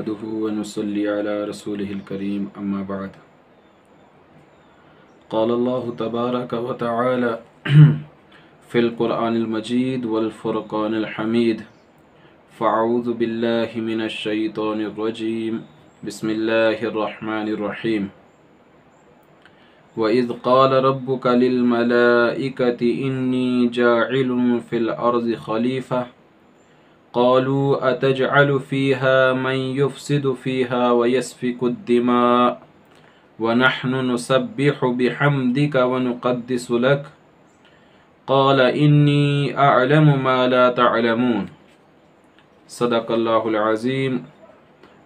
نحمده ونصلي على رسوله الكريم أما بعد قال الله تبارك وتعالى في القرآن المجيد والفرقان الحميد فأعوذ بالله من الشيطان الرجيم بسم الله الرحمن الرحيم وَإِذْ قَالَ رَبُّكَ لِلْمَلَائِكَةِ إِنِّي جَاعِلٌ فِي الْأَرْضِ خَلِيفَةً قالوا أتجعل فيها من يفسد فيها ويسفك الدماء ونحن نسبح بحمدك ونقدس لك قال إني أعلم ما لا تعلمون صدق الله العظيم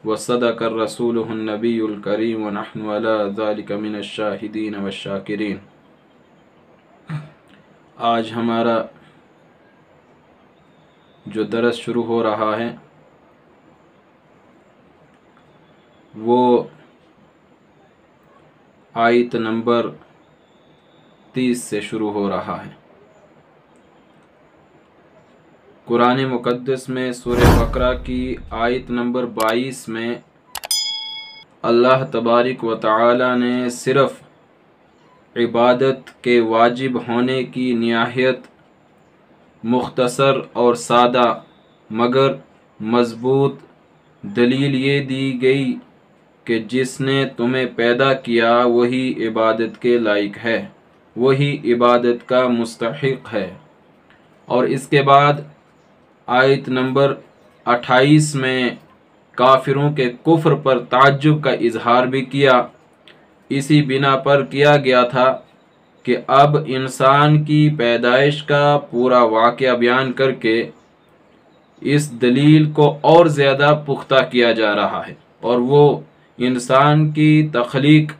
وصدق رسوله النبي الكريم ونحن على ذلك من الشاهدين والشاكرين۔ آج ہمارا جو درس شروع ہو رہا ہے وہ آیت نمبر 30 سے شروع ہو رہا ہے۔ قرآن مقدس میں سورہ بقرہ کی آیت نمبر 22 میں اللہ تبارک و تعالی نے صرف عبادت کے واجب ہونے کی نہایت مختصر اور سادہ مگر مضبوط دلیل یہ دی گئی کہ جس نے تمہیں پیدا کیا وہی عبادت کے لائق ہے، وہی عبادت کا مستحق ہے۔ اور اس کے بعد آیت نمبر 28 میں کافروں کے کفر پر تعجب کا اظہار بھی کیا۔ اسی بنا پر کیا گیا تھا کہ اب انسان کی پیدائش کا پورا واقعہ بیان کر کے اس دلیل کو اور زیادہ پختہ کیا جا رہا ہے، اور وہ انسان کی تخلیق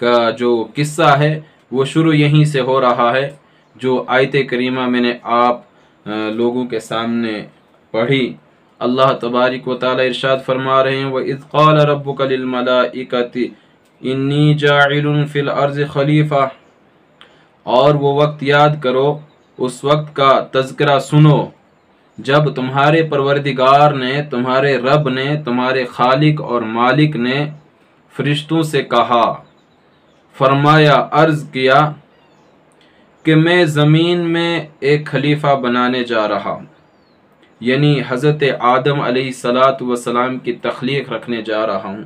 کا جو قصہ ہے وہ شروع یہیں سے ہو رہا ہے، جو آیت کریمہ میں نے آپ لوگوں کے سامنے پڑھی۔ اللہ تبارک و تعالی ارشاد فرما رہے ہیں وَإِذْ قَالَ رَبُّكَ لِلْمَلَائِكَةِ انی جاعل فی الارض خلیفہ، اور وہ وقت یاد کرو، اس وقت کا تذکرہ سنو جب تمہارے پروردگار نے، تمہارے رب نے، تمہارے خالق اور مالک نے فرشتوں سے کہا، فرمایا، عرض کیا کہ میں زمین میں ایک خلیفہ بنانے جا رہا ہوں، یعنی حضرت آدم علیہ السلام کی تخلیق رکھنے جا رہا ہوں۔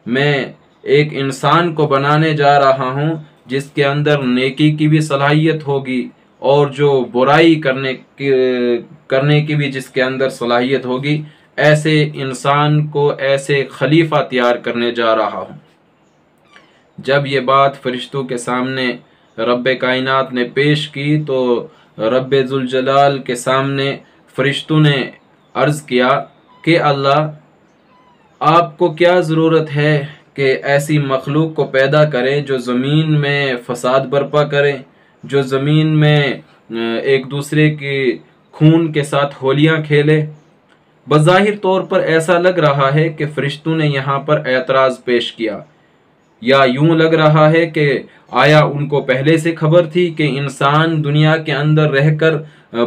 میں ایک انسان کو بنانے جا رہا ہوں جس کے اندر نیکی کی بھی صلاحیت ہوگی اور جو برائی کرنے کی بھی جس کے اندر صلاحیت ہوگی، ایسے انسان کو، ایسے خلیفہ تیار کرنے جا رہا ہوں۔ جب یہ بات فرشتوں کے سامنے رب کائنات نے پیش کی تو رب ذوالجلال کے سامنے فرشتوں نے عرض کیا کہ اللہ، آپ کو کیا ضرورت ہے کہ ایسی مخلوق کو پیدا کرے جو زمین میں فساد برپا کرے، جو زمین میں ایک دوسرے کے خون کے ساتھ ہولیاں کھیلے؟ بظاہر طور پر ایسا لگ رہا ہے کہ فرشتوں نے یہاں پر اعتراض پیش کیا، یا یوں لگ رہا ہے کہ آیا ان کو پہلے سے خبر تھی کہ انسان دنیا کے اندر رہ کر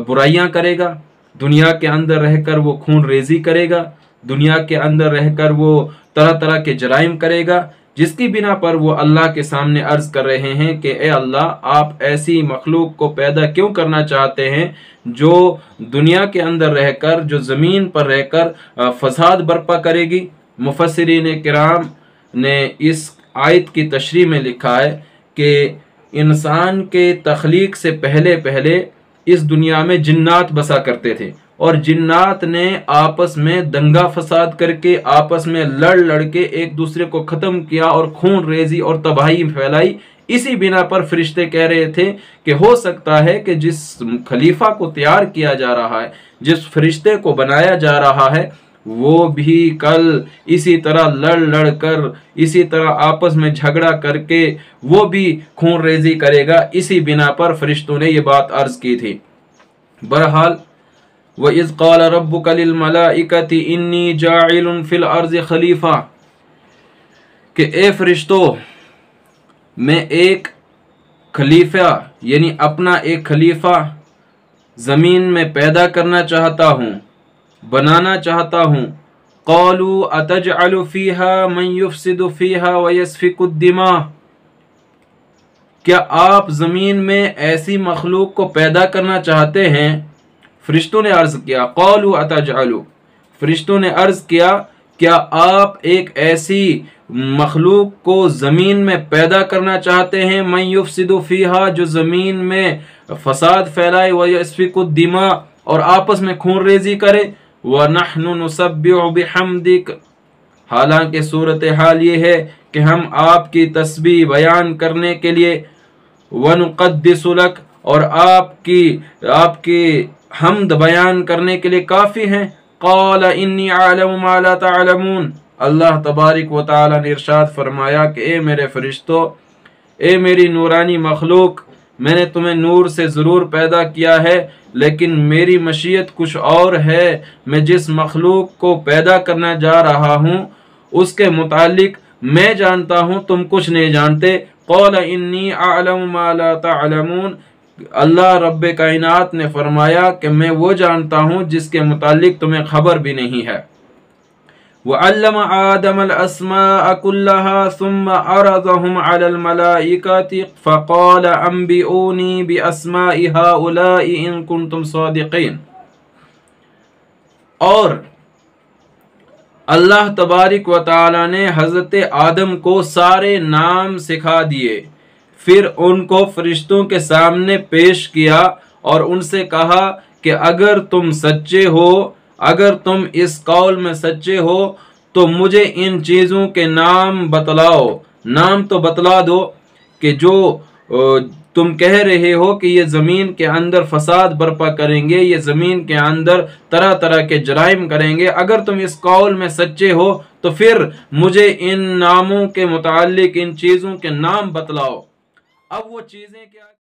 برائیاں کرے گا، دنیا کے اندر رہ کر وہ خون ریزی کرے گا، دنیا کے اندر رہ کر وہ طرح طرح کے جرائم کرے گا، جس کی بنا پر وہ اللہ کے سامنے عرض کر رہے ہیں کہ اے اللہ، آپ ایسی مخلوق کو پیدا کیوں کرنا چاہتے ہیں جو دنیا کے اندر رہ کر، جو زمین پر رہ کر فساد برپا کرے گی؟ مفسرین کرام نے اس آیت کی تشریح میں لکھا ہے کہ انسان کے تخلیق سے پہلے اس دنیا میں جنات بسا کرتے تھے، اور جنات نے آپس میں دنگا فساد کر کے، آپس میں لڑ کے ایک دوسرے کو ختم کیا اور خون ریزی اور تباہی پھیلائی۔ اسی بنا پر فرشتے کہہ رہے تھے کہ ہو سکتا ہے کہ جس خلیفہ کو تیار کیا جا رہا ہے، جس فرشتے کو بنایا جا رہا ہے، وہ بھی کل اسی طرح لڑ کر، اسی طرح آپس میں جھگڑا کر کے وہ بھی خون ریزی کرے گا۔ اسی بنا پر فرشتوں نے یہ بات عرض کی تھی۔ بہرحال وَإِذْ قَالَ رَبُّكَ لِلْمَلَائِكَةِ إِنِّي جَاعِلٌ فِي الْأَرْضِ خَلِيفَةً، کہ اے فرشتو، میں ایک خلیفہ یعنی اپنا ایک خلیفہ زمین میں پیدا کرنا چاہتا ہوں، بنانا چاہتا ہوں، قالوا اتجعل فيها من يفسد فيها ويسفك الدماء، کیا آپ زمین میں ایسی مخلوق کو پیدا کرنا چاہتے ہیں؟ فرشتوں نے عرض کیا قالوا اتجعل، فرشتوں نے عرض کیا کیا آپ ایک ایسی مخلوق کو زمین میں پیدا کرنا چاہتے ہیں من یفسد فیہا، جو زمین میں فساد پھیلائے، ویسفک الدماء، اور آپس میں خون ریزی کرے، وَنَحْنُ نُسَبِّحُ بِحَمْدِكَ، حالانکہ صورتحال یہ ہے کہ ہم آپ کی تسبیح بیان کرنے کے لیے، وَنُقَدِّسُ لَكَ، اور آپ کی حمد بیان کرنے کے لیے کافی ہیں۔ قال انی اعلم ما لا تعلمون، اللہ تبارک و تعالی نے ارشاد فرمایا کہ اے میرے فرشتوں، اے میری نورانی مخلوق، میں نے تمہیں نور سے ضرور پیدا کیا ہے، لیکن میری مشیت کچھ اور ہے۔ میں جس مخلوق کو پیدا کرنا جا رہا ہوں اس کے متعلق میں جانتا ہوں، تم کچھ نہیں جانتے۔ قال انی اعلم ما لا تعلمون، اللہ رب کائنات نے فرمایا کہ میں وہ جانتا ہوں جس کے متعلق تمہیں خبر بھی نہیں ہے۔ وَعَلَّمَ آدَمَ الْأَسْمَاءَ كُلَّهَا ثُمَّ عَرَضَهُمْ عَلَى الْمَلَائِكَةِ فَقَالَ أَنْبِئُونِي بِأَسْمَاءِ هَؤُلَاءِ إِن كُنتُمْ صَادِقِينَ، اور اللہ تبارک و تعالی نے حضرت آدم کو سارے نام سکھا دیے، پھر ان کو فرشتوں کے سامنے پیش کیا اور ان سے کہا کہ اگر تم سچے ہو، اگر تم اس قول میں سچے ہو تو مجھے ان چیزوں کے نام بتلاؤ، نام تو بتلا دو کہ جو تم کہہ رہے ہو کہ یہ زمین کے اندر فساد برپا کریں گے، یہ زمین کے اندر طرح طرح کے جرائم کریں گے، اگر تم اس قول میں سچے ہو تو پھر مجھے ان ناموں کے متعلق ان چیزوں کے نام بتلاؤ۔ اب وہ چیزیں کیا